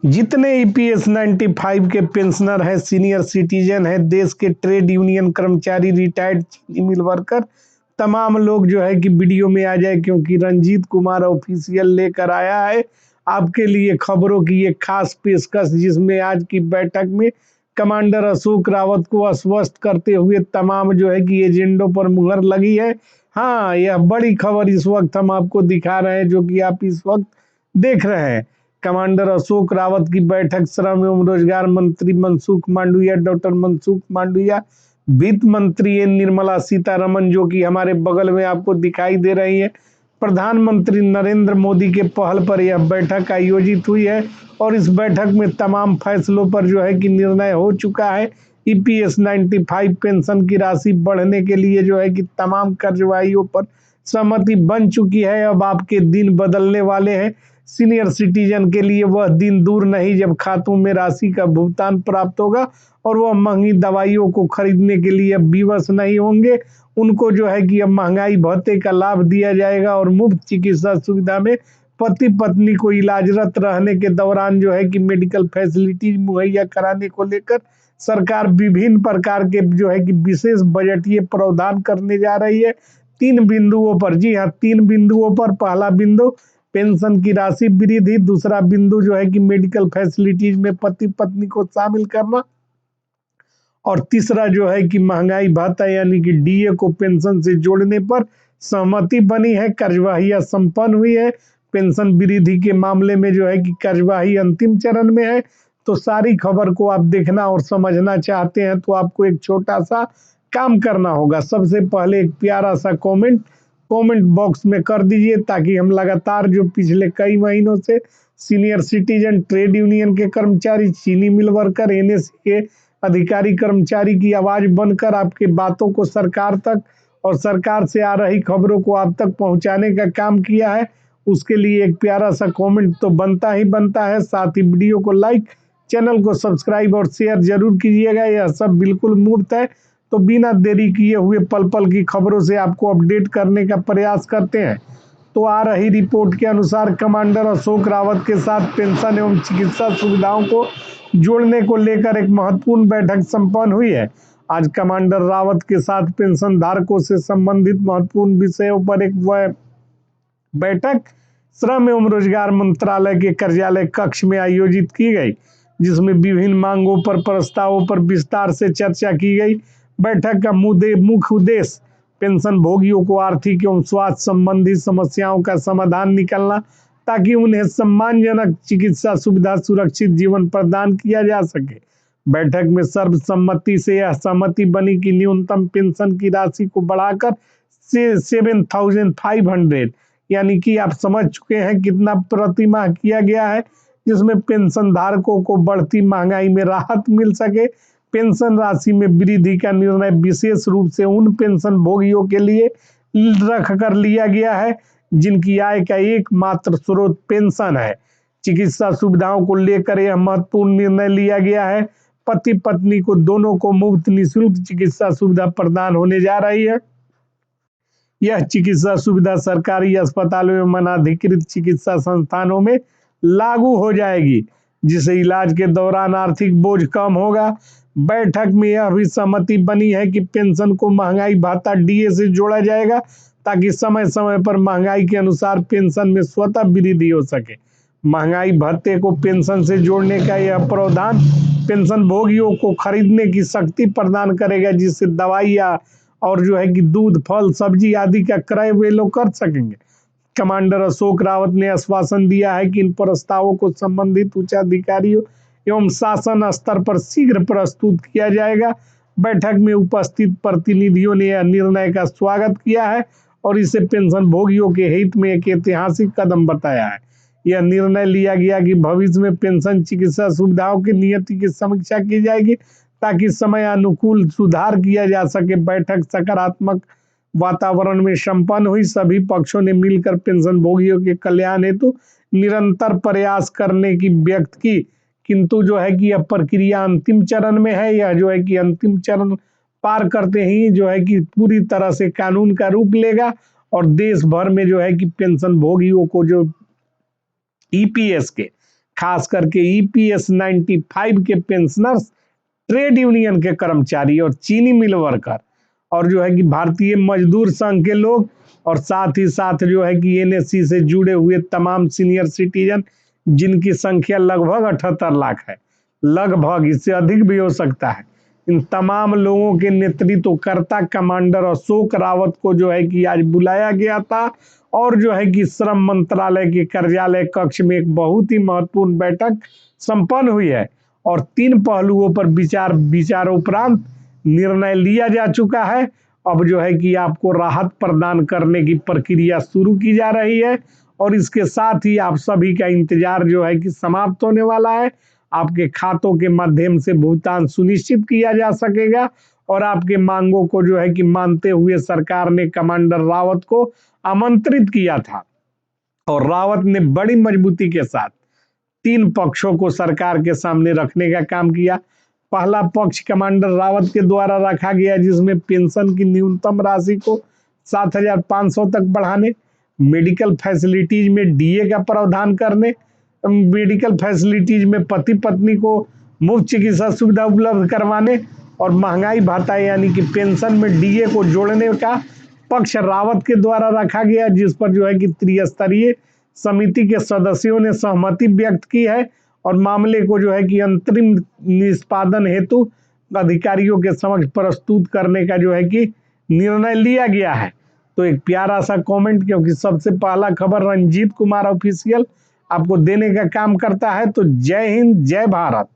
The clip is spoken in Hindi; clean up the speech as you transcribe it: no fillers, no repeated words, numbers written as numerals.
जितने ईपीएस 95 के पेंशनर हैं, सीनियर सिटीजन हैं, देश के ट्रेड यूनियन कर्मचारी, रिटायर्ड चीनी मिल वर्कर, तमाम लोग जो है कि वीडियो में आ जाए, क्योंकि रंजीत कुमार ऑफिशियल लेकर आया है आपके लिए खबरों की एक खास पेशकश, जिसमें आज की बैठक में कमांडर अशोक रावत को आश्वस्त करते हुए तमाम जो है कि एजेंडों पर मुहर लगी है। हाँ, यह बड़ी खबर इस वक्त हम आपको दिखा रहे हैं, जो कि आप इस वक्त देख रहे हैं। कमांडर अशोक रावत की बैठक श्रम एवं रोजगार मंत्री मनसुख मांडविया, डॉक्टर मनसुख मांडविया, वित्त मंत्री निर्मला सीतारमन, जो कि हमारे बगल में आपको दिखाई दे रही है, प्रधानमंत्री नरेंद्र मोदी के पहल पर यह बैठक आयोजित हुई है। और इस बैठक में तमाम फैसलों पर जो है कि निर्णय हो चुका है। ईपीएस 95 पेंशन की राशि बढ़ने के लिए जो है कि तमाम कार्यवाहियों पर सहमति बन चुकी है। अब आपके दिन बदलने वाले हैं। सीनियर सिटीजन के लिए वह दिन दूर नहीं जब खातों में राशि का भुगतान प्राप्त होगा और वह महंगी दवाइयों को खरीदने के लिए अब विवश नहीं होंगे। उनको जो है कि अब महंगाई भत्ते का लाभ दिया जाएगा और मुफ्त चिकित्सा सुविधा में पति पत्नी को इलाजरत रहने के दौरान जो है कि मेडिकल फैसिलिटीज मुहैया कराने को लेकर सरकार विभिन्न प्रकार के जो है कि विशेष बजटीय प्रावधान करने जा रही है। 3 बिंदुओं पर, जी हाँ 3 बिंदुओं पर। पहला बिंदु पेंशन की राशि वृद्धि, दूसरा बिंदु जो है कि मेडिकल फैसिलिटीज में पति पत्नी को शामिल करना, और तीसरा जो है कि महंगाई भत्ता यानी कि डीए को पेंशन से जोड़ने पर सहमति बनी है। कार्यवाही संपन्न हुई है। पेंशन वृद्धि के मामले में जो है कि कार्यवाही अंतिम चरण में है। तो सारी खबर को आप देखना और समझना चाहते हैं तो आपको एक छोटा सा काम करना होगा। सबसे पहले एक प्यारा सा कमेंट बॉक्स में कर दीजिए, ताकि हम लगातार जो पिछले कई महीनों से सीनियर सिटीजन, ट्रेड यूनियन के कर्मचारी, चीनी मिल वर्कर, एनएससी के अधिकारी कर्मचारी की आवाज बनकर आपकी बातों को सरकार तक और सरकार से आ रही खबरों को आप तक पहुंचाने का काम किया है। उसके लिए एक प्यारा सा कमेंट तो बनता ही बनता है। साथ ही वीडियो को लाइक, चैनल को सब्सक्राइब और शेयर जरूर कीजिएगा। यह सब बिल्कुल मुफ्त है। तो बिना देरी किए हुए पल पल की खबरों से आपको अपडेट करने का प्रयास करते हैं। तो आ रही रिपोर्ट के अनुसार कमांडर अशोक रावत के साथ पेंशन एवं चिकित्सा सुविधाओं को जोड़ने को लेकर एक महत्वपूर्ण बैठक संपन्न हुई है। आज कमांडर रावत के साथ पेंशन धारकों से संबंधित महत्वपूर्ण विषयों पर एक बैठक श्रम एवं रोजगार मंत्रालय के कार्यालय कक्ष में आयोजित की गई, जिसमें विभिन्न मांगों पर प्रस्तावों पर विस्तार से चर्चा की गई। बैठक का मुख्य उद्देश्य पेंशन भोगियों को आर्थिक एवं स्वास्थ्य संबंधी समस्याओं का समाधान निकालना, ताकि उन्हें सम्मानजनक चिकित्सा सुविधा, सुरक्षित जीवन प्रदान किया जा सके। बैठक में सर्वसम्मति से यह सहमति बनी कि न्यूनतम पेंशन की राशि को बढ़ाकर 7,500 यानी कि आप समझ चुके हैं कितना प्रतिमाह किया गया है, जिसमें पेंशन धारकों को बढ़ती महंगाई में राहत मिल सके। पेंशन राशि में वृद्धि का निर्णय विशेष रूप से उन पेंशन भोगियों के लिए रख कर लिया गया है जिनकी आय का एकमात्र स्रोत पेंशन है। चिकित्सा सुविधाओं को लेकर यह महत्वपूर्ण निर्णय लिया गया है। पति पत्नी को दोनों को मुफ्त निःशुल्क चिकित्सा सुविधा प्रदान होने जा रही है। यह चिकित्सा सुविधा सरकारी अस्पतालों एवं अनाधिकृत चिकित्सा संस्थानों में लागू हो जाएगी, जिससे इलाज के दौरान आर्थिक बोझ कम होगा। बैठक में यह भी सहमति बनी है कि पेंशन को महंगाई भत्ता डीए से जोड़ा जाएगा, ताकि समय समय पर महंगाई के अनुसार पेंशन में स्वतः वृद्धि हो सके। महंगाई भत्ते को पेंशन से जोड़ने का यह प्रावधान पेंशन भोगियों को खरीदने की शक्ति प्रदान करेगा, जिससे दवाइयाँ और जो है कि दूध, फल, सब्जी आदि का क्रय वे लोग कर सकेंगे। कमांडर अशोक रावत ने आश्वासन दिया है कि इन प्रस्तावों को संबंधित उच्चाधिकारियों एवं शासन स्तर पर शीघ्र प्रस्तुत किया जाएगा। बैठक में उपस्थित प्रतिनिधियों ने यह निर्णय का स्वागत किया है और इसे पेंशन भोगियों के हित में एक ऐतिहासिक कदम बताया है। यह निर्णय लिया गया कि भविष्य में पेंशन चिकित्सा सुविधाओं की नियति की समीक्षा की जाएगी, ताकि समय अनुकूल सुधार किया जा सके। बैठक सकारात्मक वातावरण में संपन्न हुई। सभी पक्षों ने मिलकर पेंशन भोगियों के कल्याण हेतु निरंतर प्रयास करने की व्यक्त की, किंतु जो है कि यह प्रक्रिया अंतिम चरण में है। यह जो है कि अंतिम चरण पार करते ही जो है कि पूरी तरह से कानून का रूप लेगा और देश भर में जो है कि पेंशन भोगियों को जो ईपीएस के खास करके ईपीएस 95 के पेंशनर्स, ट्रेड यूनियन के कर्मचारी और चीनी मिल वर्कर, और जो है कि भारतीय मजदूर संघ के लोग, और साथ ही साथ जो है कि एनएससी से जुड़े हुए तमाम सीनियर सिटीजन, जिनकी संख्या लगभग 78 लाख है, लगभग, इससे अधिक भी हो सकता है। इन तमाम लोगों के नेतृत्वकर्ता कमांडर अशोक रावत को जो है कि आज बुलाया गया था, और जो है कि श्रम मंत्रालय के कार्यालय कक्ष में एक बहुत ही महत्वपूर्ण बैठक संपन्न हुई है, और 3 पहलुओं पर विचार उपरांत निर्णय लिया जा चुका है। अब जो है कि आपको राहत प्रदान करने की प्रक्रिया शुरू की जा रही है, और इसके साथ ही आप सभी का इंतजार जो है कि समाप्त होने वाला है। आपके खातों के माध्यम से भुगतान सुनिश्चित किया जा सकेगा, और आपके मांगों को जो है कि मानते हुए सरकार ने कमांडर रावत को आमंत्रित किया था, और रावत ने बड़ी मजबूती के साथ 3 पक्षों को सरकार के सामने रखने का काम किया। पहला पक्ष कमांडर रावत के द्वारा रखा गया, जिसमें पेंशन की न्यूनतम राशि को 7,500 तक बढ़ाने, मेडिकल फैसिलिटीज में डीए का प्रावधान करने, मेडिकल फैसिलिटीज में पति पत्नी को मुफ्त चिकित्सा सुविधा उपलब्ध करवाने, और महंगाई भत्ता यानी कि पेंशन में डीए को जोड़ने का पक्ष रावत के द्वारा रखा गया, जिस पर जो है कि त्रिस्तरीय समिति के सदस्यों ने सहमति व्यक्त की है, और मामले को जो है कि अंतरिम निष्पादन हेतु अधिकारियों के समक्ष प्रस्तुत करने का जो है कि निर्णय लिया गया है। तो एक प्यारा सा कमेंट, क्योंकि सबसे पहला खबर रंजीत कुमार ऑफिशियल आपको देने का काम करता है। तो जय हिंद, जय भारत।